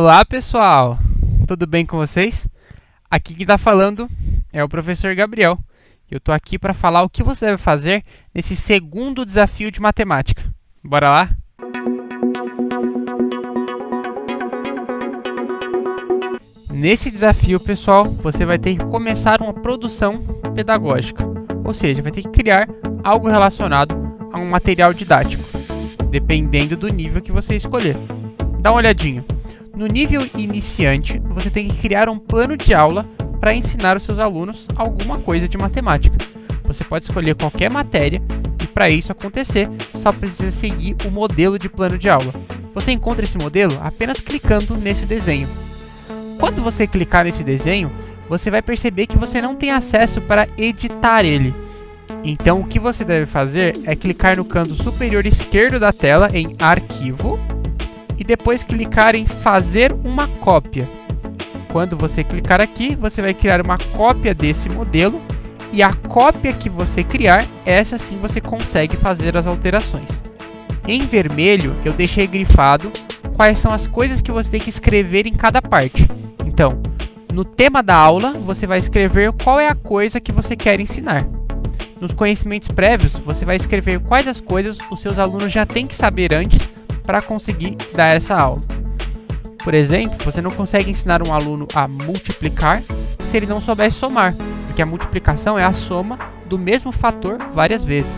Olá pessoal, tudo bem com vocês? Aqui quem está falando é o professor Gabriel. Eu estou aqui para falar o que você deve fazer nesse segundo desafio de matemática. Bora lá? Nesse desafio, pessoal, você vai ter que começar uma produção pedagógica, ou seja, vai ter que criar algo relacionado a um material didático, dependendo do nível que você escolher. Dá uma olhadinha. No nível iniciante, você tem que criar um plano de aula para ensinar os seus alunos alguma coisa de matemática. Você pode escolher qualquer matéria e para isso acontecer, só precisa seguir o modelo de plano de aula. Você encontra esse modelo apenas clicando nesse desenho. Quando você clicar nesse desenho, você vai perceber que você não tem acesso para editar ele. Então o que você deve fazer é clicar no canto superior esquerdo da tela em Arquivo e depois clicar em Fazer uma cópia. Quando você clicar aqui, você vai criar uma cópia desse modelo e a cópia que você criar, essa sim você consegue fazer as alterações. Em vermelho, eu deixei grifado quais são as coisas que você tem que escrever em cada parte. Então, no tema da aula, você vai escrever qual é a coisa que você quer ensinar. Nos conhecimentos prévios, você vai escrever quais as coisas os seus alunos já têm que saber antes para conseguir dar essa aula. Por exemplo, você não consegue ensinar um aluno a multiplicar se ele não souber somar, porque a multiplicação é a soma do mesmo fator várias vezes.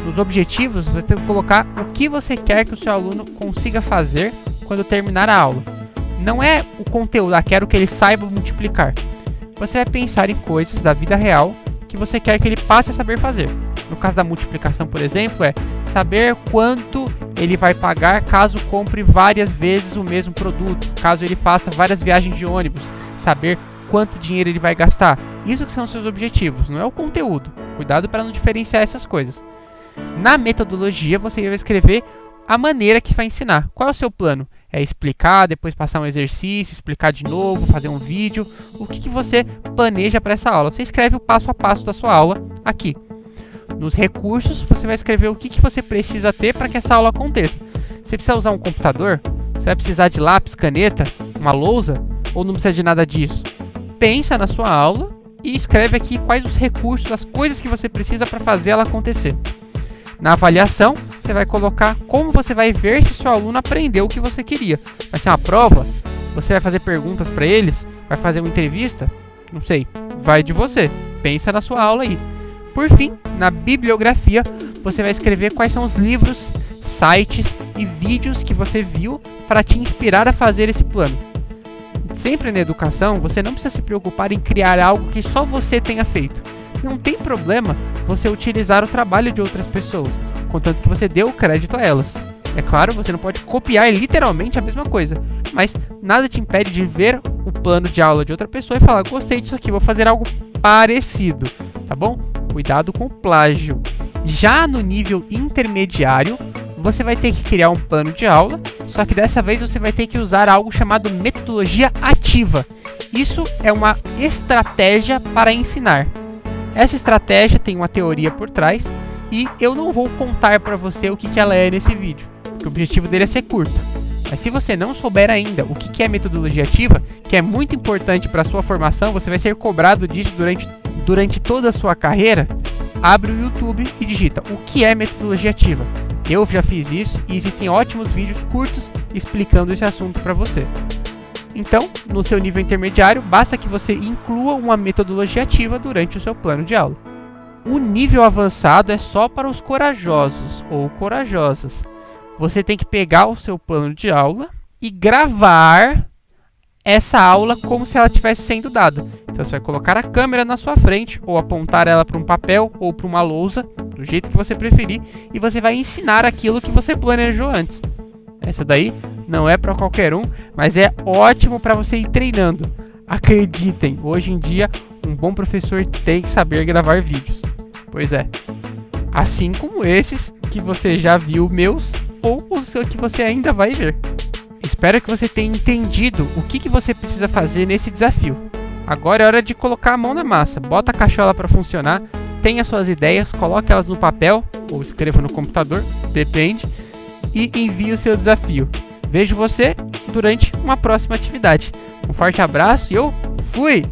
Nos objetivos, você tem que colocar o que você quer que o seu aluno consiga fazer quando terminar a aula. Não é o conteúdo, quero que ele saiba multiplicar. Você vai pensar em coisas da vida real que você quer que ele passe a saber fazer. No caso da multiplicação, por exemplo, é saber quanto ele vai pagar caso compre várias vezes o mesmo produto, caso ele faça várias viagens de ônibus, saber quanto dinheiro ele vai gastar. Isso que são os seus objetivos, não é o conteúdo. Cuidado para não diferenciar essas coisas. Na metodologia, você vai escrever a maneira que vai ensinar. Qual é o seu plano? É explicar, depois passar um exercício, explicar de novo, fazer um vídeo. O que você planeja para essa aula? Você escreve o passo a passo da sua aula aqui. Nos recursos, você vai escrever o que você precisa ter para que essa aula aconteça. Você precisa usar um computador? Você vai precisar de lápis, caneta, uma lousa? Ou não precisa de nada disso? Pensa na sua aula e escreve aqui quais os recursos, as coisas que você precisa para fazer ela acontecer. Na avaliação, você vai colocar como você vai ver se seu aluno aprendeu o que você queria. Vai ser uma prova? Você vai fazer perguntas para eles? Vai fazer uma entrevista? Não sei. Vai de você. Pensa na sua aula aí. Por fim, na bibliografia, você vai escrever quais são os livros, sites e vídeos que você viu para te inspirar a fazer esse plano. Sempre na educação, você não precisa se preocupar em criar algo que só você tenha feito. Não tem problema você utilizar o trabalho de outras pessoas, contanto que você dê o crédito a elas. É claro, você não pode copiar literalmente a mesma coisa, mas nada te impede de ver o plano de aula de outra pessoa e falar: gostei disso aqui, vou fazer algo parecido, tá bom? Cuidado com o plágio. Já no nível intermediário, você vai ter que criar um plano de aula, só que dessa vez você vai ter que usar algo chamado metodologia ativa. Isso é uma estratégia para ensinar. Essa estratégia tem uma teoria por trás e eu não vou contar para você o que ela é nesse vídeo, porque o objetivo dele é ser curto. Mas se você não souber ainda o que é metodologia ativa, que é muito importante para a sua formação, você vai ser cobrado disso durante toda a sua carreira, abre o YouTube e digita o que é metodologia ativa. Eu já fiz isso e existem ótimos vídeos curtos explicando esse assunto para você. Então, no seu nível intermediário, basta que você inclua uma metodologia ativa durante o seu plano de aula. O nível avançado é só para os corajosos ou corajosas. Você tem que pegar o seu plano de aula e gravar essa aula como se ela estivesse sendo dada. Então você vai colocar a câmera na sua frente, ou apontar ela para um papel ou para uma lousa, do jeito que você preferir, e você vai ensinar aquilo que você planejou antes. Essa daí não é para qualquer um, mas é ótimo para você ir treinando. Acreditem, hoje em dia um bom professor tem que saber gravar vídeos. Pois é, assim como esses que você já viu meus, ou os que você ainda vai ver. Espero que você tenha entendido o que você precisa fazer nesse desafio. Agora é hora de colocar a mão na massa. Bota a cachola para funcionar, tenha suas ideias, coloque elas no papel ou escreva no computador, depende, e envie o seu desafio. Vejo você durante uma próxima atividade. Um forte abraço e eu fui!